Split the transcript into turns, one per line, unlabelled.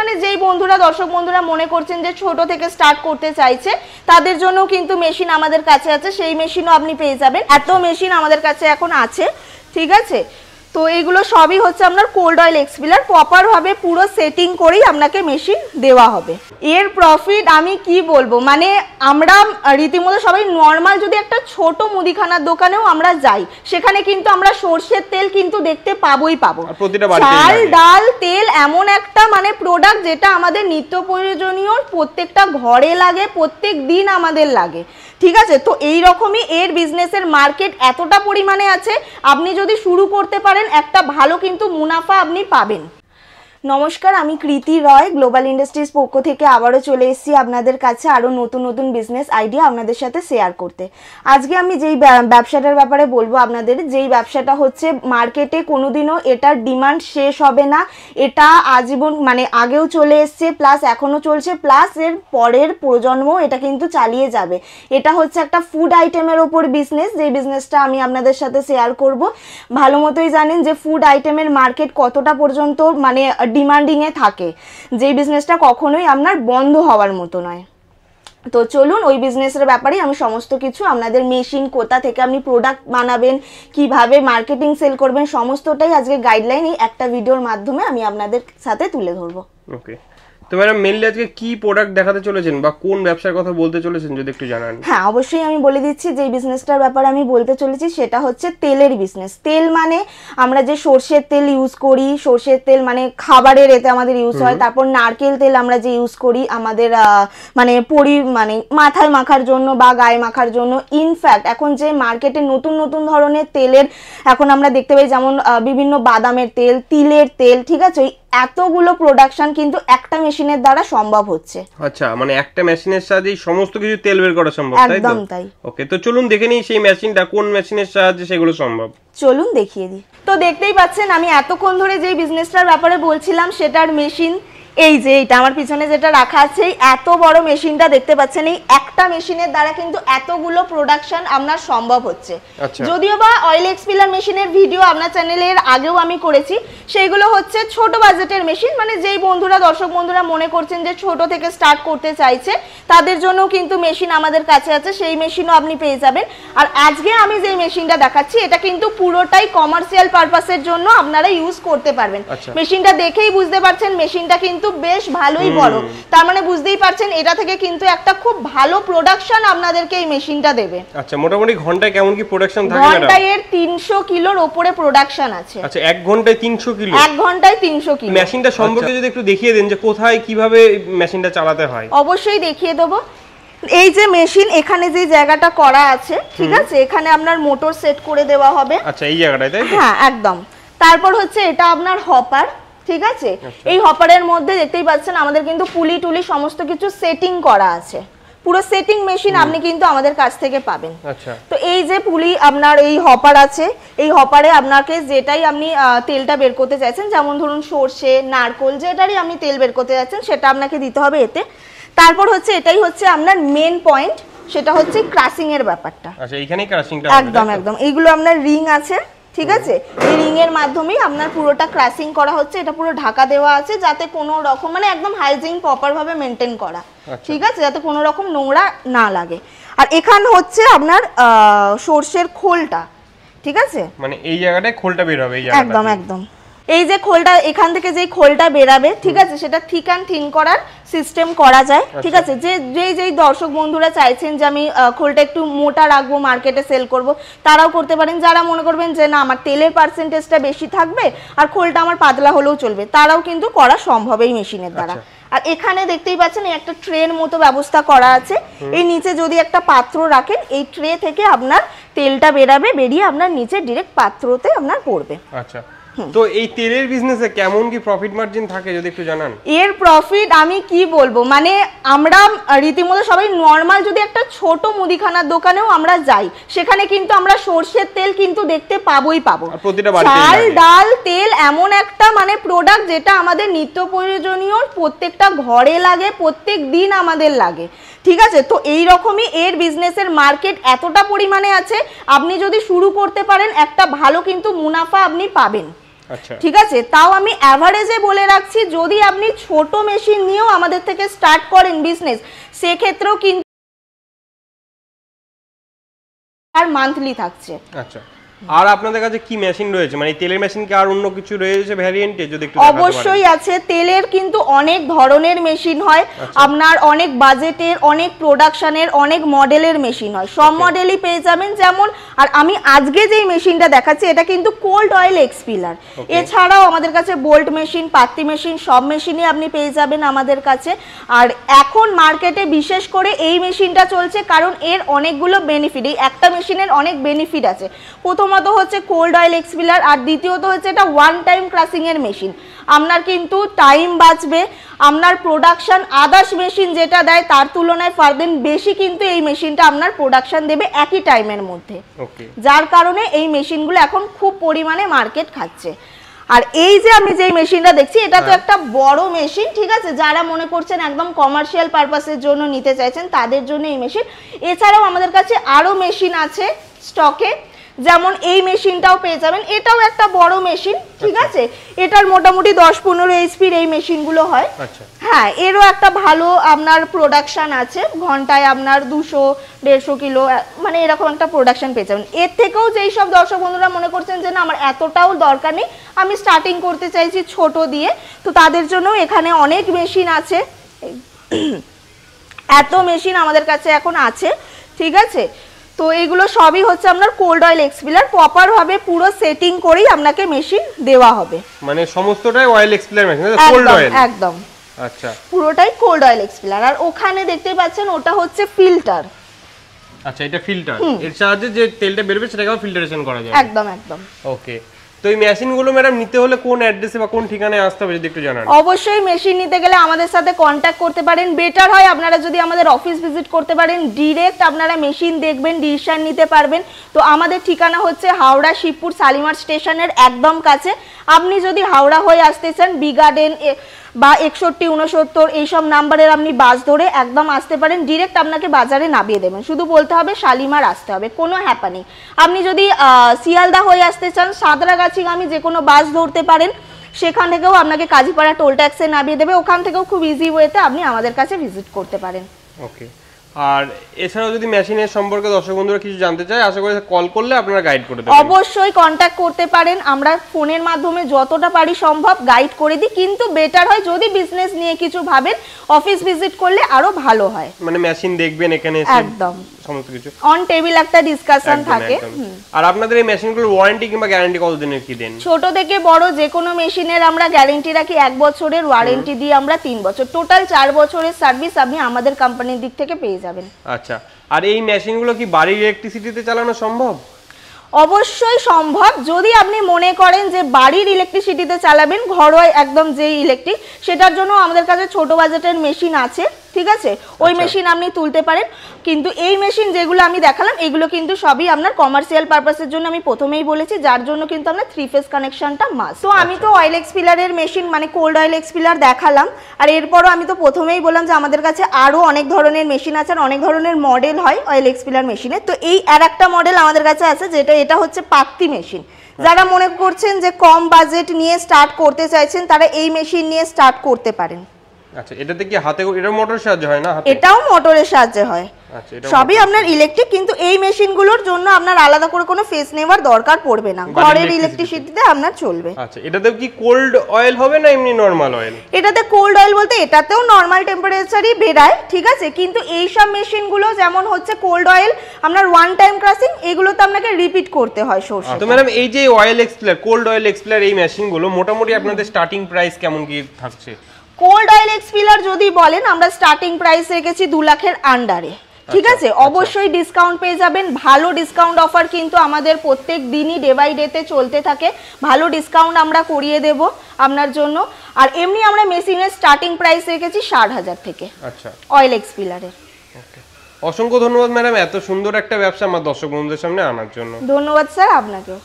মানে যেই বন্ধুরা দর্শক বন্ধুরা মনে করছেন যে ছোট থেকে স্টার্ট করতে চাইছে তাদের জন্য কিন্তু মেশিন আমাদের কাছে আছে, সেই মেশিনও আপনি পেয়ে যাবেন। এত মেশিন আমাদের কাছে এখন আছে, ঠিক আছে। তো এগুলো সবই হচ্ছে আপনার কোল্ড অয়েল এক্সপিলার, প্রপার ভাবে পুরো সেটিং করেই আপনাকে মেশিন দেওয়া হবে। এর প্রফিট আমি কি বলবো, মানে আমরা রীতিমতো সবাই নর্মাল যদি একটা ছোট মুদিখানার দোকানেও আমরা যাই সেখানে কিন্তু আমরা সরষের তেল কিন্তু দেখতে পাবোই পাবো। চাল ডাল তেল এমন একটা মানে প্রোডাক্ট যেটা আমাদের নিত্য প্রয়োজনীয়, প্রত্যেকটা ঘরে লাগে, প্রত্যেক দিন আমাদের লাগে, ঠিক আছে। তো এই রকমই এর বিজনেসের মার্কেট এতটা পরিমাণে আছে, আপনি যদি শুরু করতে পারেন একটা ভালো কিন্তু মুনাফা আপনি পাবেন। নমস্কার, আমি কৃতি রয়, গ্লোবাল ইন্ডাস্ট্রিজ পক্ষ থেকে আবারও চলে এসেছি আপনাদের কাছে আরও নতুন নতুন বিজনেস আইডিয়া আপনাদের সাথে শেয়ার করতে। আজকে আমি যেই ব্যবসাটার ব্যাপারে বলবো আপনাদের, যেই ব্যবসাটা হচ্ছে মার্কেটে কোনোদিনও এটার ডিমান্ড শেষ হবে না, এটা আজীবন মানে আগেও চলে এসছে, প্লাস এখনও চলছে, প্লাস এর পরের প্রজন্মও এটা কিন্তু চালিয়ে যাবে। এটা হচ্ছে একটা ফুড আইটেমের ওপর বিজনেস, যেই বিজনেসটা আমি আপনাদের সাথে শেয়ার করব। ভালো মতোই জানেন যে ফুড আইটেমের মার্কেট কতটা পর্যন্ত মানে ডিমান্ডিংয়ে থাকে, যেই বিজনেসটা কখনোই আপনার বন্ধ হওয়ার মতো নয়। তো চলুন ওই বিজনেসের ব্যাপারেই আমি সমস্ত কিছু আপনাদের, মেশিন কোথা থেকে আপনি প্রোডাক্ট বানাবেন, কিভাবে মার্কেটিং সেল করবেন, সমস্তটাই আজকে গাইডলাইন এই একটা ভিডিওর মাধ্যমে আমি আপনাদের সাথে তুলে ধরবো। ওকে,
তো ম্যাডাম মেইনলি আজকে কি প্রোডাক্ট দেখাতে চলেছেন বা কোন ব্যবসার কথা বলতে চলেছেন যদি একটু জানান।
হ্যাঁ, অবশ্যই আমি বলে দিচ্ছি যে বিজনেসটার ব্যাপারে আমি বলতে চলেছি সেটা হচ্ছে তেলের বিজনেস। তেল মানে আমরা যে সরষের তেল ইউজ করি, সরষের তেল মানে খাবারের এতে আমাদের ইউজ হয়, তারপর নারকেল তেল আমরা যে ইউজ করি আমাদের মানে মানে মাথায় মাখার জন্য বা গায়ে মাখার জন্য। ইনফ্যাক্ট এখন যে মার্কেটে নতুন নতুন ধরনের তেলের এখন আমরা দেখতে পাই, যেমন বিভিন্ন বাদামের তেল, তিলের তেল, ঠিক আছে, এতগুলো প্রোডাকশন কিন্তু একটা মেশিনের দ্বারা সম্ভব হচ্ছে।
আচ্ছা, মানে একটা মেশিনের সাহায্যে সমস্ত কিছু তেল বের করা সম্ভব, তাই তো?
একদম তাই।
ওকে, তো চলুন দেখে নিই সেই মেশিনটা কোন মেশিনের সাহায্যে সেগুলো সম্ভব।
চলুন দেখিয়ে দিই। তো দেখতেই পাচ্ছেন আমি এতক্ষণ ধরে যে বিজনেসটার ব্যাপারে বলছিলাম সেটার মেশিন এই যে এটা আমার পিছনে যেটা রাখা আছে, এত বড় মেশিনটা দেখতে পাচ্ছেন, এই একটা মেশিনের দ্বারা কিন্তু এতগুলো প্রোডাকশন আপনার সম্ভব হচ্ছে। যদিও বা অয়েল এক্সপিলার মেশিনের ভিডিও আপনার চ্যানেলের আগেও আমি করেছি, সেইগুলো হচ্ছে ছোট বাজেটের মেশিন, মানে যেই বন্ধুরা দর্শক বন্ধুরা মনে করছেন যে ছোট থেকে স্টার্ট করতে চাইছে তাদের জন্য কিন্তু মেশিন আমাদের কাছে আছে, সেই মেশিনও আপনি পেয়ে যাবেন। আর আজকে আমি যে মেশিনটা দেখাচ্ছি এটা কিন্তু পুরোটাই কমার্শিয়াল পারপাসের জন্য আপনারা ইউজ করতে পারবেন। মেশিনটা দেখেই বুঝতে পারছেন মেশিনটা কিন্তু বেশ ভালোই বড়, তার মানে বুঝতেই পারছেন এটা থেকে কিন্তু একটা খুব ভালো প্রোডাকশন আপনাদেরকে এই মেশিনটা দেবে।
আচ্ছা, মোটামুটি ঘন্টায় কেমন কি প্রোডাকশন থাকে?
ঘন্টায় এর 300 কিলোর উপরে প্রোডাকশন আছে।
আচ্ছা, 1 ঘন্টায় 300 কিলো?
1 ঘন্টায় 300 কিলো।
মেশিনটা সম্পর্কে যদি একটু দেখিয়ে দেন যে কোথায় কিভাবে মেশিনটা চালাতে হয়।
অবশ্যই দেখিয়ে দেব। এই যে মেশিন এখানে যে জায়গাটা করা আছে, ঠিক আছে, এখানে আপনার মোটর সেট করে দেওয়া হবে।
আচ্ছা, এই জায়গাটায়, তাই তো?
হ্যাঁ, একদম। তারপর হচ্ছে এটা আপনার হপার, ঠিক আছে। এই হপারের মধ্যে দেখতেই পাচ্ছেন আমাদের কিন্তু পুলি টুলি সমস্ত কিছু সেটিং করা আছে, পুরো সেটিং মেশিন আপনি কিন্তু আমাদের কাছ থেকে পাবেন।
আচ্ছা,
তো এই যে পুলি আপনার এই হপার আছে, এই হপারে আপনাকে যেটাই আপনি তেলটা বের করতে চাইছেন, যেমন ধরুন সরষে নারকেল যেটারই আপনি তেল বের করতে যাচ্ছেন সেটা আপনাকে দিতে হবে এতে। তারপর হচ্ছে এটাই হচ্ছে আপনার মেন পয়েন্ট, সেটা হচ্ছে ক্রাশিং এর ব্যাপারটা।
আচ্ছা, এইখানেই ক্রাশিংটা
একদম একদম। এইগুলো আপনার রিং আছে, ঠিক আছে, এই রিং এর মাধ্যমেই আপনার পুরোটা ক্রাশিং করা হচ্ছে। এটা পুরো ঢাকা দেওয়া আছে যাতে কোনো রকম মানে একদম হাইজিন প্রপার ভাবে মেনটেন করা, ঠিক আছে, যাতে কোনো রকম নোংরা না লাগে। আর এখানে হচ্ছে আপনার সরষের খোলটা, ঠিক আছে,
মানে এই জায়গাটায় খোলটা বের হবে, এই জায়গাটা
একদম একদম। এই যে খোলটা এখান থেকে যেই খোলটা বেরাবে, ঠিক আছে, সেটা থিক অ্যান্ড থিন করার সিস্টেম করা যায়, ঠিক আছে। যেই দর্শক বন্ধুরা চাইছেন যে আমি খোলটা একটু মোটা রাখবো, মার্কেটে সেল করব, তারাও করতে পারেন। যারা মনে করবেন যে না আমার তেলের পার্সেন্টেজটা বেশি থাকবে আর খোলটা আমার পাতলা হলেও চলবে, তারাও কিন্তু করা সম্ভব এই মেশিনের দ্বারা। আর এখানে দেখতেই পাচ্ছেন একটা ট্রের মতো ব্যবস্থা করা আছে, এই নিচে যদি একটা পাত্র রাখেন এই ট্রে থেকে আপনার তেলটা বেরাবে, বেরিয়ে আপনার নিচে ডাইরেক্ট পাত্রতে আপনার পড়বে।
আচ্ছা, তো এই তেলের বিজনেসে কেমন কি প্রফিট মার্জিন থাকে যদি একটু জানান।
এর প্রফিট আমি কি বলবো, মানে আমরা রীতিমতো সবাই নর্মাল যদি একটা ছোট মুদিখানার দোকানেও আমরা যাই সেখানে কিন্তু আমরা সরষের তেল কিন্তু দেখতে পাবোই পাবো। চাল ডাল তেল এমন একটা মানে প্রোডাক্ট যেটা আমাদের নিত্য প্রয়োজনীয়, প্রত্যেকটা ঘরে লাগে, প্রত্যেক দিন আমাদের লাগে, ঠিক আছে। তো এই রকমই এর বিজনেসের মার্কেট এতটা পরিমাণে আছে, আপনি যদি শুরু করতে পারেন একটা ভালো কিন্তু মুনাফা আপনি পাবেন।
আচ্ছা,
ঠিক আছে। তাও আমি অ্যাভারেজে বলে রাখছি, যদি আপনি ছোট মেশিন নিয়েও আমাদের থেকে স্টার্ট করেন বিজনেস, সেক্ষেত্রেও কিন্তু আর মান্থলি থাকছে।
আচ্ছা। আর আপনাদের কাছে কি মেশিন রয়েছে, মানে তেলের মেশিন কি আর অন্য কিছু রয়েছে ভ্যারিয়েন্টে, যদি একটু দেখাতে পারেন?
অবশ্যই আছে, তেলের কিন্তু অনেক ধরনের মেশিন হয়, আপনার অনেক বাজেটের, অনেক প্রোডাকশনের, অনেক মডেলের মেশিন হয়, সব মডেলই পেয়ে যাবেন। যেমন আর আমি আজকে যেই মেশিনটা দেখাচ্ছি এটা কিন্তু কোল্ড অয়েল এক্সপিলার। এছাড়াও আমাদের কাছে বোল্ট মেশিন, পাত্তি মেশিন, সব মেশিনই আপনি পেয়ে যাবেন আমাদের কাছে। আর এখন মার্কেটে বিশেষ করে এই মেশিনটা চলছে, কারণ এর অনেকগুলো বেনিফিট, এই একটা মেশিনের অনেক বেনিফিট আছে। প্রথমত হচ্ছে কোল্ড অয়েল এক্সপিলার, আর দ্বিতীয়ত হচ্ছে এটা ওয়ান টাইম ক্রাসিং এর মেশিন। আপনার কিন্তু টাইম বাঁচবে, আপনার প্রোডাকশন আদার্স মেশিন যেটা দেয় তার তুলনায় ফারদিন বেশি কিন্তু এই মেশিনটা আপনার প্রোডাকশন দেবে একই টাইমের মধ্যে। যার কারণে এই মেশিনগুলো এখন খুব পরিমাণে মার্কেট খাচ্ছে। আর এই যে আমি যেই মেশিনটা দেখছি এটা তো একটা বড় মেশিন, ঠিক আছে, যারা মনে করছেন একদম কমার্শিয়াল পারপাসের জন্য নিতে চাইছেন তাদের জন্য এই মেশিন। এছাড়াও আমাদের কাছে আরো মেশিন আছে স্টকে, যেমন এই মেশিনটাও পেয়ে যাবেন, এটাও একটা বড় মেশিন, ঠিক আছে, এটার মোটামুটি 10-15 এইচপির এই মেশিনগুলো হয়। হ্যাঁ, এরও একটা ভালো আপনার প্রোডাকশন আছে, ঘন্টায় আপনার 200-150 কিলো, মানে এরকম একটা প্রোডাকশন পেয়ে যাবেন। এর থেকেও যেই সব দর্শক বন্ধুরা মনে করছেন যে না আমার এতটাও দরকার নেই, আমি স্টার্টিং করতে চাইছি ছোট দিয়ে, তো তাদের জন্য এখানে অনেক মেশিন আছে। এত মেশিন আমাদের কাছে এখন আছে, ঠিক আছে। তো এইগুলো সবই হচ্ছে আপনার কোল্ড অয়েল এক্সপিলার, প্রপার ভাবে পুরো সেটিং করেই আপনাকে মেশিন দেওয়া হবে,
মানে সমস্তটাই অয়েল এক্সপিলার মেশিন, কোল্ড অয়েল
একদম।
আচ্ছা,
পুরোটাই কোল্ড অয়েল এক্সপিলার। আর ওখানে দেখতে পাচ্ছেন ওটা হচ্ছে ফিল্টার।
আচ্ছা, এটা ফিল্টার, এর সাহায্যে যে তেলটা বের হবে সেটাকে ফিল্টারেশন করা যায়।
একদম একদম।
ওকে, তো এই মেশিনগুলো ম্যাডাম নিতে হলে কোন অ্যাড্রেসে বা কোন ঠিকানায় আসতে হবে যদি একটু জানান?
অবশ্যই মেশিন নিতে গেলে আমাদের সাথে কন্ট্যাক্ট করতে পারেন। বেটার হয় আপনারা যদি আমাদের অফিস ভিজিট করতে পারেন, ডিরেক্ট আপনারা মেশিন দেখবেন, ডিসিশন নিতে পারবেন। তো আমাদের ঠিকানা হচ্ছে হাওড়া শিবপুর শালিমার স্টেশনের একদম কাছে। আপনি যদি হাওড়া হয়ে আসতে চান, বি গার্ডেন বা 61-69 এইসব নাম্বারের আপনি বাস ধরে একদম আসতে পারেন, ডিরেক্ট আপনাকে বাজারে নামিয়ে দেবেন। শুধু বলতে হবে শালিমার আসতে হবে, কোনো হ্যাপা নেই। আপনি যদি শিয়ালদা হয়ে আসতে চান, সাঁতরাগাছিগামী যে কোনো বাস ধরতে পারেন, সেখান থেকেও আপনাকে কাজীপাড়া টোল ট্যাক্সে নামিয়ে দেবে, ওখান থেকেও খুব ইজি ওয়েতে আপনি আমাদের কাছে ভিজিট করতে পারেন।
ওকে, আর এছাড়াও যদি মেশিনের সম্পর্কে দর্শক বন্ধুরা কিছু জানতে চায়, আশা করি কল করলে আপনারা গাইড করে দেবেন।
অবশ্যই কন্ট্যাক্ট করতে পারেন, আমরা ফোনের মাধ্যমে যতটা পারি সম্ভব গাইড করে দিই, কিন্তু বেটার হয় যদি বিজনেস নিয়ে কিছু ভাবেন অফিস ভিজিট করলে আরো ভালো হয়, মানে
মেশিন দেখবেন এখানে এসে
একদম
সমস্ত কিছু
অন টেবিল একটা ডিসকাশন থাকে।
আর আপনাদের এই মেশিনগুলোর ওয়ারেন্টি কিংবা গ্যারান্টি কতদিনের কি দেন?
ছোট থেকে বড় যে কোনো মেশিনের আমরা গ্যারান্টি রাখি 1 বছরের, ওয়ারেন্টি দিই আমরা 3 বছর, টোটাল 4 বছরের সার্ভিস আপনি আমাদের কোম্পানির দিক থেকে পেয়ে যাবেন।
আচ্ছা, আর এই মেশিনগুলো কি বাড়ির ইলেকট্রিসিটিতে চালানো সম্ভব?
অবশ্যই সম্ভব, যদি আপনি মনে করেন যে বাড়ির ইলেকট্রিসিটিতে চালাবেন, ঘরোয়া একদম যে ইলেকট্রিক, সেটার জন্য আমাদের কাছে ছোট বাজেটের মেশিন আছে, ঠিক আছে, ওই মেশিন আপনি তুলতে পারেন। কিন্তু এই মেশিন যেগুলো আমি দেখালাম এগুলো কিন্তু সবই আপনার কমার্শিয়াল পারপাসের জন্য, আমি প্রথমেই বলেছি, যার জন্য কিন্তু আপনার 3 ফেজ কানেকশনটা মাস্ট। তো আমি তো অয়েল এক্সপিলারের মেশিন মানে কোল্ড অয়েল এক্সপিলার দেখালাম, আর এরপরও আমি তো প্রথমেই বললাম যে আমাদের কাছে আরও অনেক ধরনের মেশিন আছে, আর অনেক ধরনের মডেল হয় অয়েল এক্সপিলার মেশিনে। তো এই আর একটা মডেল আমাদের কাছে আছে, যেটা এটা হচ্ছে পাত্তি মেশিন। যারা মনে করছেন যে কম বাজেট নিয়ে স্টার্ট করতে চাইছেন, তারা এই মেশিন নিয়ে স্টার্ট করতে পারেন।
আচ্ছা, এটাতে কি হাতে, এটা মোটরের সাহায্যে হয় না?
এটাও মোটরের সাহায্যে হয়। আচ্ছা, সবই আপনার ইলেকট্রিক, কিন্তু এই মেশিনগুলোর জন্য আপনার আলাদা করে কোনো ফেস নেওয়ার দরকার পড়বে না, ঘরের ইলেকট্রিসিটিতে আপনার চলবে।
আচ্ছা, এটাতেও কি কোল্ড অয়েল হবে না এমনি নরমাল অয়েল?
এটাতে কোল্ড অয়েল বলতে এটাতেও নরমাল টেম্পারেচারই বেরায়, ঠিক আছে, কিন্তু এই সব মেশিনগুলো যেমন হচ্ছে কোল্ড অয়েল আপনার ওয়ান টাইম ক্রাসিং, এগুলো তো আপনাকে রিপিট করতে হয় সোর্স।
তো ম্যাডাম এই যে অয়েল এক্সপিলার, কোল্ড অয়েল এক্সপিলার এই মেশিনগুলো মোটামুটি আপনাদের স্টার্টিং প্রাইস কেমন কি থাকছে?
কোল্ড অয়েল এক্সপিলার যদি বলেন, আমরা স্টার্টিং প্রাইস রেখেছি 2 লাখের আন্ডারে, ঠিক আছে। অবশ্যই ডিসকাউন্ট পেয়ে যাবেন, ভালো ডিসকাউন্ট অফার কিন্তু আমাদের প্রত্যেক দিনই ডে বাই ডেতে চলতে থাকে, ভালো ডিসকাউন্ট আমরা করিয়ে দেব আপনার জন্য। আর এমনি আমরা মেশিনের স্টার্টিং প্রাইস রেখেছি 60,000 থেকে, আচ্ছা, অয়েল এক্সপিলারের।
অসংখ্য ধন্যবাদ ম্যাডাম এত সুন্দর একটা ব্যবসা আমার দর্শক বন্ধুদের সামনে আনার জন্য।
ধন্যবাদ স্যার আপনাকেও।